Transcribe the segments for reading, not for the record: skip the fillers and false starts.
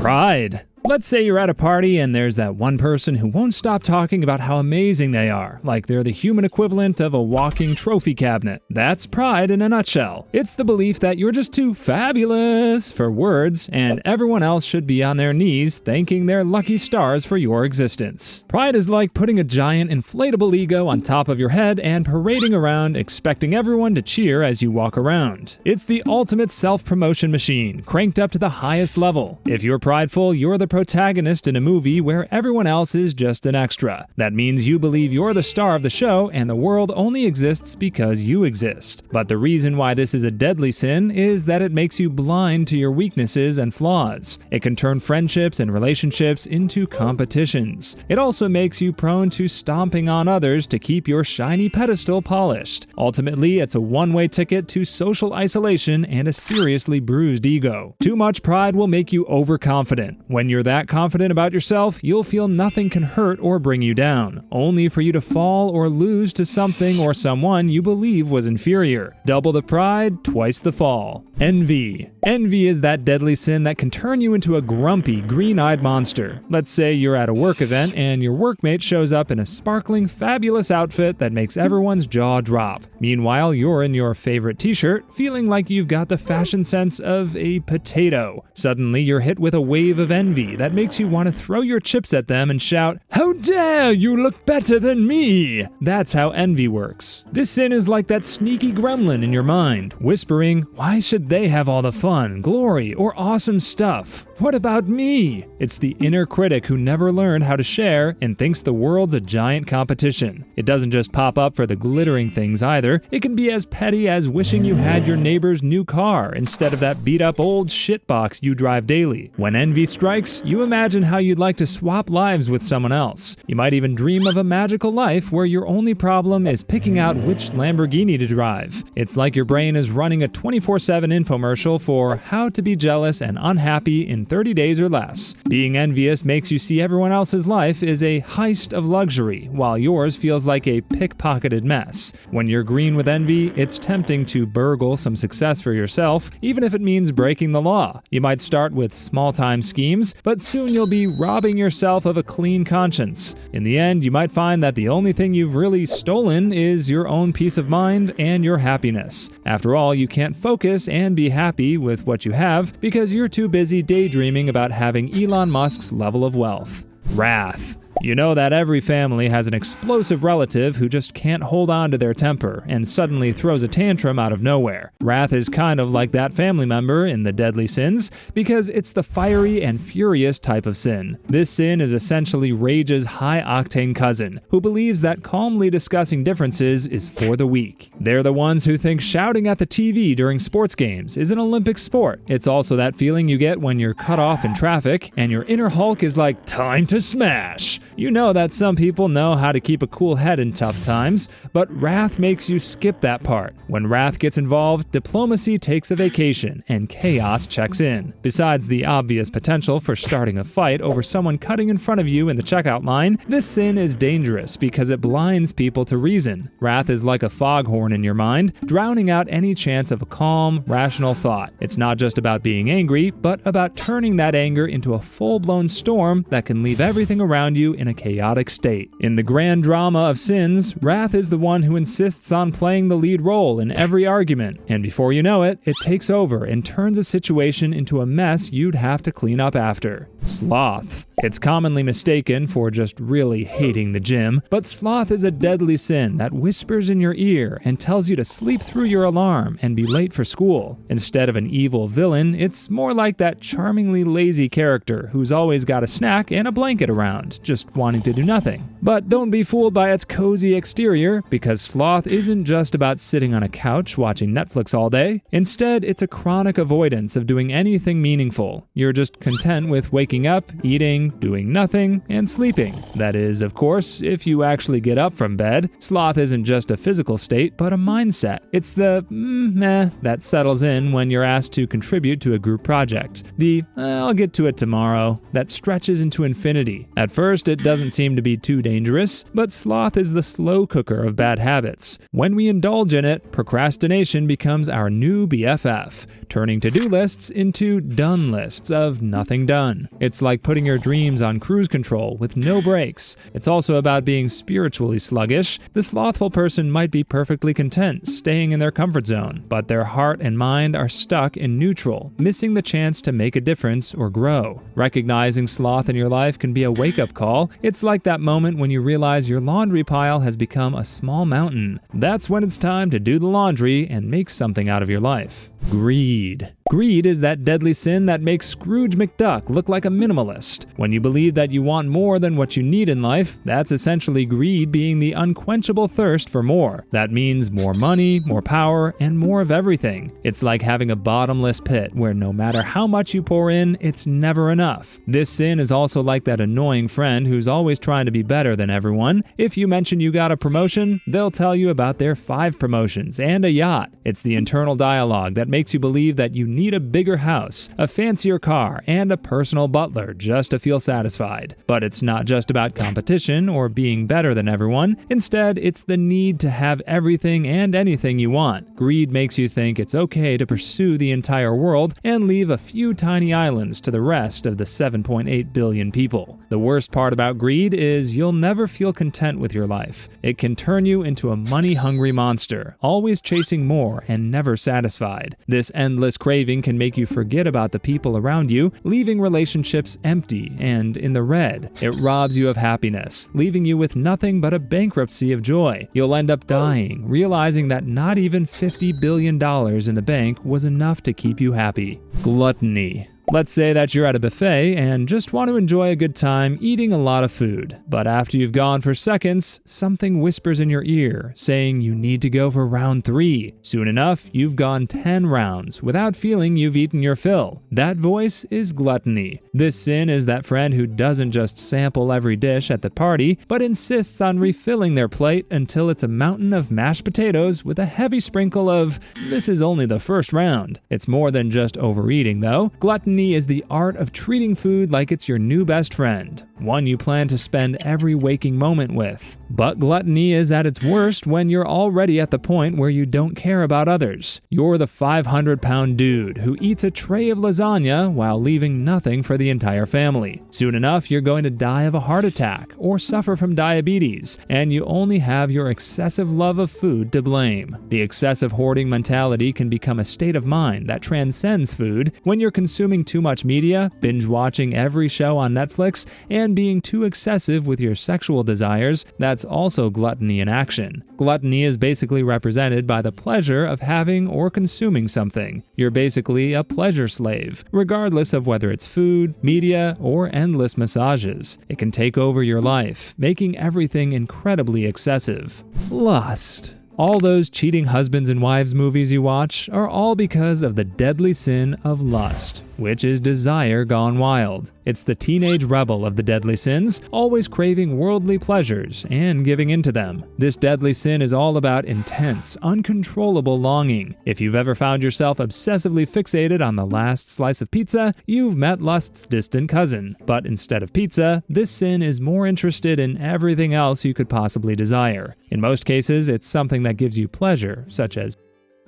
Pride. Let's say you're at a party and there's that one person who won't stop talking about how amazing they are, like they're the human equivalent of a walking trophy cabinet. That's pride in a nutshell. It's the belief that you're just too fabulous for words, and everyone else should be on their knees thanking their lucky stars for your existence. Pride is like putting a giant inflatable ego on top of your head and parading around expecting everyone to cheer as you walk around. It's the ultimate self-promotion machine, cranked up to the highest level. If you're prideful, you're the protagonist in a movie where everyone else is just an extra. That means you believe you're the star of the show and the world only exists because you exist. But the reason why this is a deadly sin is that it makes you blind to your weaknesses and flaws. It can turn friendships and relationships into competitions. It also makes you prone to stomping on others to keep your shiny pedestal polished. Ultimately, it's a one-way ticket to social isolation and a seriously bruised ego. Too much pride will make you overconfident. When you're that confident about yourself, you'll feel nothing can hurt or bring you down, only for you to fall or lose to something or someone you believe was inferior. Double the pride, twice the fall. Envy. Envy is that deadly sin that can turn you into a grumpy, green-eyed monster. Let's say you're at a work event and your workmate shows up in a sparkling, fabulous outfit that makes everyone's jaw drop. Meanwhile, you're in your favorite t-shirt, feeling like you've got the fashion sense of a potato. Suddenly, you're hit with a wave of envy that makes you want to throw your chips at them and shout, "How dare you look better than me!" That's how envy works. This sin is like that sneaky gremlin in your mind, whispering, "Why should they have all the fun, glory, or awesome stuff? What about me?" It's the inner critic who never learned how to share and thinks the world's a giant competition. It doesn't just pop up for the glittering things either. It can be as petty as wishing you had your neighbor's new car instead of that beat-up old shitbox you drive daily. When envy strikes, you imagine how you'd like to swap lives with someone else. You might even dream of a magical life where your only problem is picking out which Lamborghini to drive. It's like your brain is running a 24/7 infomercial for how to be jealous and unhappy in 30 days or less. Being envious makes you see everyone else's life is a heist of luxury, while yours feels like a pickpocketed mess. When you're green with envy, it's tempting to burgle some success for yourself, even if it means breaking the law. You might start with small-time schemes, but soon you'll be robbing yourself of a clean conscience. In the end, you might find that the only thing you've really stolen is your own peace of mind and your happiness. After all, you can't focus and be happy with what you have because you're too busy daydreaming about having Elon Musk's level of wealth. Wrath. You know that every family has an explosive relative who just can't hold on to their temper and suddenly throws a tantrum out of nowhere. Wrath is kind of like that family member in the deadly sins because it's the fiery and furious type of sin. This sin is essentially rage's high-octane cousin who believes that calmly discussing differences is for the weak. They're the ones who think shouting at the TV during sports games is an Olympic sport. It's also that feeling you get when you're cut off in traffic and your inner Hulk is like, "Time to smash." You know that some people know how to keep a cool head in tough times, but wrath makes you skip that part. When wrath gets involved, diplomacy takes a vacation and chaos checks in. Besides the obvious potential for starting a fight over someone cutting in front of you in the checkout line, this sin is dangerous because it blinds people to reason. Wrath is like a foghorn in your mind, drowning out any chance of a calm, rational thought. It's not just about being angry, but about turning that anger into a full-blown storm that can leave everything around you in a chaotic state. In the grand drama of sins, wrath is the one who insists on playing the lead role in every argument, and before you know it, it takes over and turns a situation into a mess you'd have to clean up after. Sloth. It's commonly mistaken for just really hating the gym, but sloth is a deadly sin that whispers in your ear and tells you to sleep through your alarm and be late for school. Instead of an evil villain, it's more like that charmingly lazy character who's always got a snack and a blanket around, just wanting to do nothing. But don't be fooled by its cozy exterior, because sloth isn't just about sitting on a couch watching Netflix all day. Instead, it's a chronic avoidance of doing anything meaningful. You're just content with waking up, eating, doing nothing, and sleeping. That is, of course, if you actually get up from bed. Sloth isn't just a physical state, but a mindset. It's the meh that settles in when you're asked to contribute to a group project. The I'll get to it tomorrow that stretches into infinity. At first, it doesn't seem to be too dangerous dangerous, but sloth is the slow cooker of bad habits. When we indulge in it, procrastination becomes our new BFF, turning to-do lists into done lists of nothing done. It's like putting your dreams on cruise control with no brakes. It's also about being spiritually sluggish. The slothful person might be perfectly content staying in their comfort zone, but their heart and mind are stuck in neutral, missing the chance to make a difference or grow. Recognizing sloth in your life can be a wake-up call. It's like that moment when you realize your laundry pile has become a small mountain. That's when it's time to do the laundry and make something out of your life. Greed. Greed is that deadly sin that makes Scrooge McDuck look like a minimalist. When you believe that you want more than what you need in life, that's essentially greed being the unquenchable thirst for more. That means more money, more power, and more of everything. It's like having a bottomless pit where no matter how much you pour in, it's never enough. This sin is also like that annoying friend who's always trying to be better than everyone. If you mention you got a promotion, they'll tell you about their 5 promotions and a yacht. It's the internal dialogue that makes you believe that you need a bigger house, a fancier car, and a personal butler just to feel satisfied. But it's not just about competition or being better than everyone. Instead, it's the need to have everything and anything you want. Greed makes you think it's okay to pursue the entire world and leave a few tiny islands to the rest of the 7.8 billion people. The worst part about greed is you'll never feel content with your life. It can turn you into a money-hungry monster, always chasing more and never satisfied. This endless craving can make you forget about the people around you, leaving relationships empty and in the red. It robs you of happiness, leaving you with nothing but a bankruptcy of joy. You'll end up dying, realizing that not even $50 billion in the bank was enough to keep you happy. Gluttony. Let's say that you're at a buffet and just want to enjoy a good time eating a lot of food. But after you've gone for seconds, something whispers in your ear, saying you need to go for round 3. Soon enough, you've gone 10 rounds without feeling you've eaten your fill. That voice is gluttony. This sin is that friend who doesn't just sample every dish at the party, but insists on refilling their plate until it's a mountain of mashed potatoes with a heavy sprinkle of, "This is only the first round." It's more than just overeating, though. Gluttony is the art of treating food like it's your new best friend, one you plan to spend every waking moment with. But gluttony is at its worst when you're already at the point where you don't care about others. You're the 500-pound dude who eats a tray of lasagna while leaving nothing for the entire family. Soon enough, you're going to die of a heart attack or suffer from diabetes, and you only have your excessive love of food to blame. The excessive hoarding mentality can become a state of mind that transcends food. When you're consuming too much media, binge watching every show on Netflix, and being too excessive with your sexual desires, that's also gluttony in action. Gluttony is basically represented by the pleasure of having or consuming something. You're basically a pleasure slave, regardless of whether it's food, media, or endless massages. It can take over your life, making everything incredibly excessive. Lust. All those cheating husbands and wives movies you watch are all because of the deadly sin of lust, which is desire gone wild. It's the teenage rebel of the deadly sins, always craving worldly pleasures and giving into them. This deadly sin is all about intense, uncontrollable longing. If you've ever found yourself obsessively fixated on the last slice of pizza, you've met lust's distant cousin. But instead of pizza, this sin is more interested in everything else you could possibly desire. In most cases, it's something that gives you pleasure, such as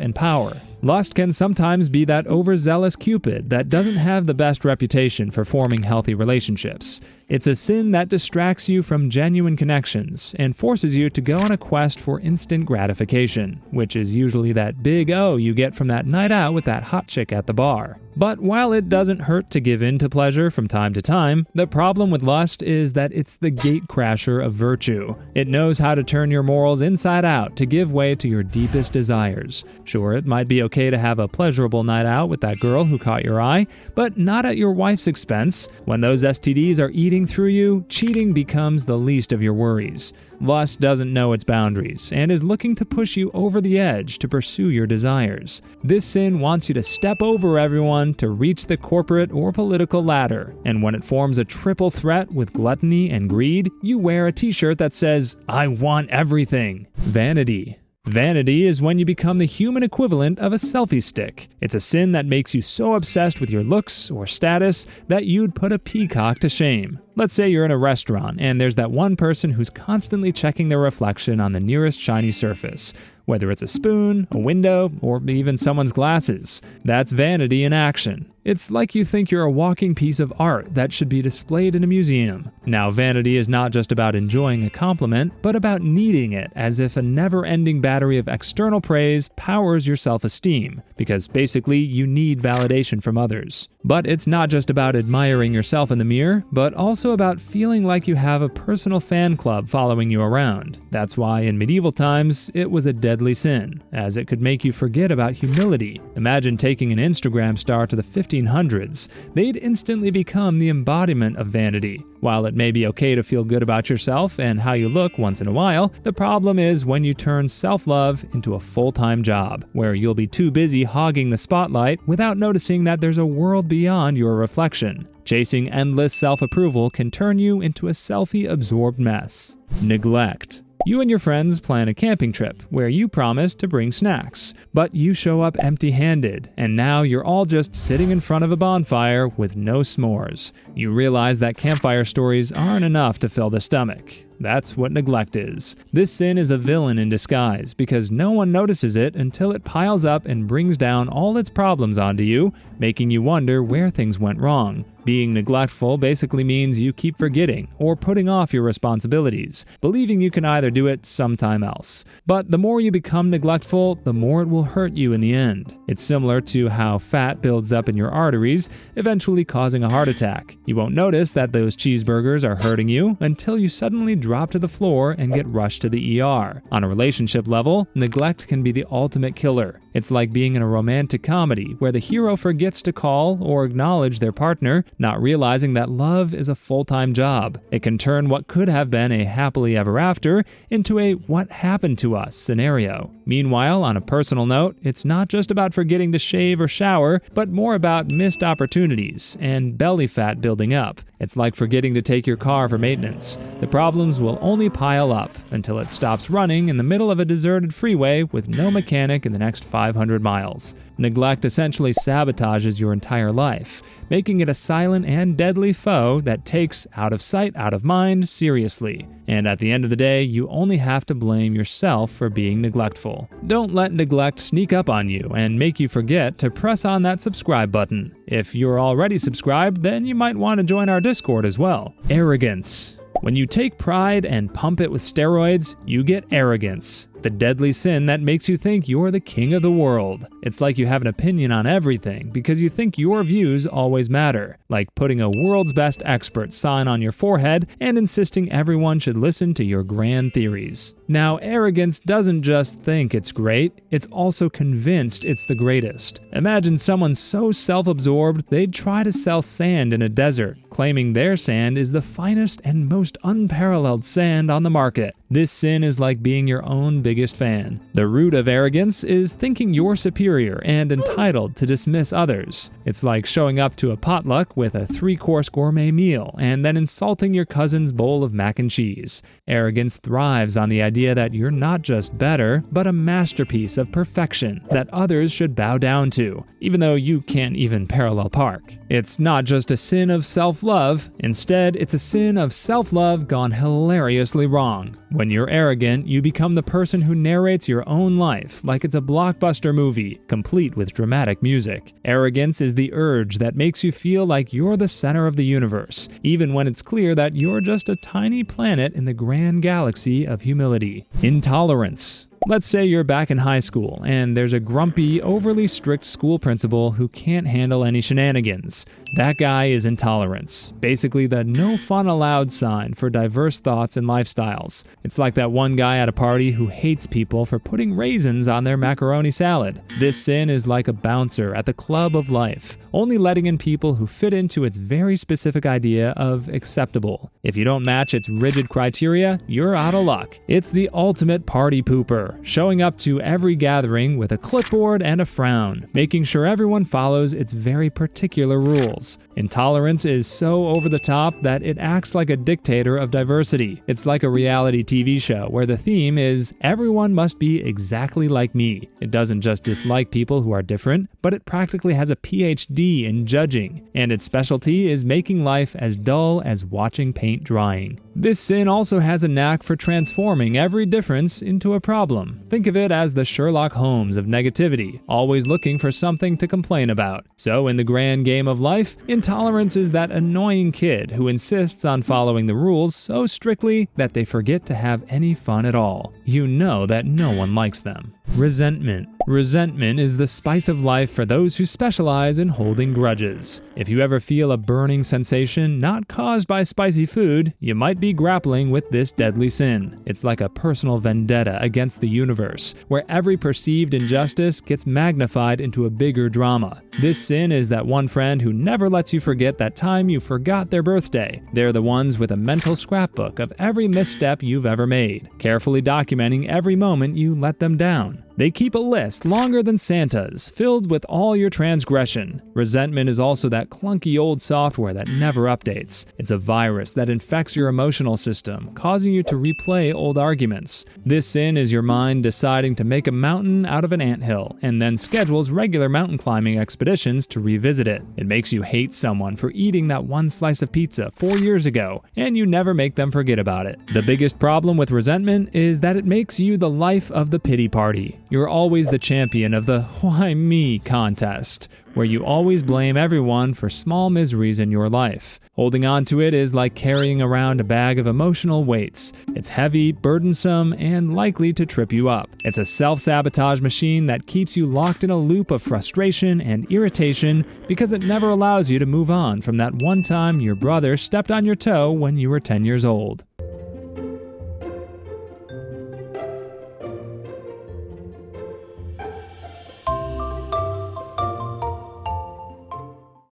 and power. Lust can sometimes be that overzealous Cupid that doesn't have the best reputation for forming healthy relationships. It's a sin that distracts you from genuine connections and forces you to go on a quest for instant gratification, which is usually that big O you get from that night out with that hot chick at the bar. But while it doesn't hurt to give in to pleasure from time to time, the problem with lust is that it's the gatecrasher of virtue. It knows how to turn your morals inside out to give way to your deepest desires. Sure, it might be okay to have a pleasurable night out with that girl who caught your eye, but not at your wife's expense. When those STDs are eating through you, cheating becomes the least of your worries. Lust doesn't know its boundaries and is looking to push you over the edge to pursue your desires. This sin wants you to step over everyone to reach the corporate or political ladder, and when it forms a triple threat with gluttony and greed, you wear a t-shirt that says, "I want everything." Vanity. Vanity is when you become the human equivalent of a selfie stick. It's a sin that makes you so obsessed with your looks or status that you'd put a peacock to shame. Let's say you're in a restaurant and there's that one person who's constantly checking their reflection on the nearest shiny surface, whether it's a spoon, a window, or even someone's glasses. That's vanity in action. It's like you think you're a walking piece of art that should be displayed in a museum. Now, vanity is not just about enjoying a compliment, but about needing it, as if a never-ending battery of external praise powers your self-esteem, because basically you need validation from others. But it's not just about admiring yourself in the mirror, but also about feeling like you have a personal fan club following you around. That's why in medieval times, it was a deadly sin, as it could make you forget about humility. Imagine taking an Instagram star to the 1500s. They'd instantly become the embodiment of vanity. While it may be okay to feel good about yourself and how you look once in a while, the problem is when you turn self-love into a full-time job, where you'll be too busy hogging the spotlight without noticing that there's a world beyond your reflection. Chasing endless self-approval can turn you into a selfie-absorbed mess. Neglect. You and your friends plan a camping trip where you promise to bring snacks, but you show up empty-handed, and now you're all just sitting in front of a bonfire with no s'mores. You realize that campfire stories aren't enough to fill the stomach. That's what neglect is. This sin is a villain in disguise because no one notices it until it piles up and brings down all its problems onto you, making you wonder where things went wrong. Being neglectful basically means you keep forgetting or putting off your responsibilities, believing you can either do it sometime else. But the more you become neglectful, the more it will hurt you in the end. It's similar to how fat builds up in your arteries, eventually causing a heart attack. You won't notice that those cheeseburgers are hurting you until you suddenly drop to the floor and get rushed to the ER. On a relationship level, neglect can be the ultimate killer. It's like being in a romantic comedy where the hero forgets to call or acknowledge their partner, not realizing that love is a full-time job. It can turn what could have been a happily ever after into a what happened to us scenario. Meanwhile, on a personal note, it's not just about forgetting to shave or shower, but more about missed opportunities and belly fat building up. It's like forgetting to take your car for maintenance. The problems will only pile up until it stops running in the middle of a deserted freeway with no mechanic in the next 500 miles. Neglect essentially sabotages your entire life, making it a silent and deadly foe that takes out of sight, out of mind seriously. And at the end of the day, you only have to blame yourself for being neglectful. Don't let neglect sneak up on you and make you forget to press on that subscribe button. If you're already subscribed, then you might want to join our Discord as well. Arrogance. When you take pride and pump it with steroids, you get arrogance, the deadly sin that makes you think you're the king of the world. It's like you have an opinion on everything because you think your views always matter, like putting a world's best expert sign on your forehead and insisting everyone should listen to your grand theories. Now, arrogance doesn't just think it's great, it's also convinced it's the greatest. Imagine someone so self-absorbed they'd try to sell sand in a desert, claiming their sand is the finest and most unparalleled sand on the market. This sin is like being your own biggest fan. The root of arrogance is thinking you're superior and entitled to dismiss others. It's like showing up to a potluck with a 3-course gourmet meal and then insulting your cousin's bowl of mac and cheese. Arrogance thrives on the idea that you're not just better, but a masterpiece of perfection that others should bow down to, even though you can't even parallel park. It's not just a sin of self-love, instead it's a sin of self-love gone hilariously wrong. When you're arrogant, you become the person who narrates your own life like it's a blockbuster movie, complete with dramatic music. Arrogance is the urge that makes you feel like you're the center of the universe, even when it's clear that you're just a tiny planet in the grand galaxy of humility. Intolerance. Let's say you're back in high school and there's a grumpy, overly strict school principal who can't handle any shenanigans. That guy is intolerance, basically the no fun allowed sign for diverse thoughts and lifestyles. It's like that one guy at a party who hates people for putting raisins on their macaroni salad. This sin is like a bouncer at the club of life, only letting in people who fit into its very specific idea of acceptable. If you don't match its rigid criteria, you're out of luck. It's the ultimate party pooper, showing up to every gathering with a clipboard and a frown, making sure everyone follows its very particular rules. Intolerance is so over the top that it acts like a dictator of diversity. It's like a reality TV show where the theme is everyone must be exactly like me. It doesn't just dislike people who are different, but it practically has a PhD in judging, and its specialty is making life as dull as watching paint drying. This sin also has a knack for transforming every difference into a problem. Think of it as the Sherlock Holmes of negativity, always looking for something to complain about. So in the grand game of life, intolerance is that annoying kid who insists on following the rules so strictly that they forget to have any fun at all. You know that no one likes them. Resentment. Resentment is the spice of life for those who specialize in holding grudges. If you ever feel a burning sensation not caused by spicy food, you might be grappling with this deadly sin. It's like a personal vendetta against the universe, where every perceived injustice gets magnified into a bigger drama. This sin is that one friend who never lets you forget that time you forgot their birthday. They're the ones with a mental scrapbook of every misstep you've ever made, carefully documenting every moment you let them down. They keep a list longer than Santa's, filled with all your transgression. Resentment is also that clunky old software that never updates. It's a virus that infects your emotional system, causing you to replay old arguments. This sin is your mind deciding to make a mountain out of an anthill, and then schedules regular mountain climbing expeditions to revisit it. It makes you hate someone for eating that one slice of pizza 4 years ago, and you never make them forget about it. The biggest problem with resentment is that it makes you the life of the pity party. You're always the champion of the "why me" contest, where you always blame everyone for small miseries in your life. Holding on to it is like carrying around a bag of emotional weights. It's heavy, burdensome, and likely to trip you up. It's a self-sabotage machine that keeps you locked in a loop of frustration and irritation because it never allows you to move on from that one time your brother stepped on your toe when you were 10 years old.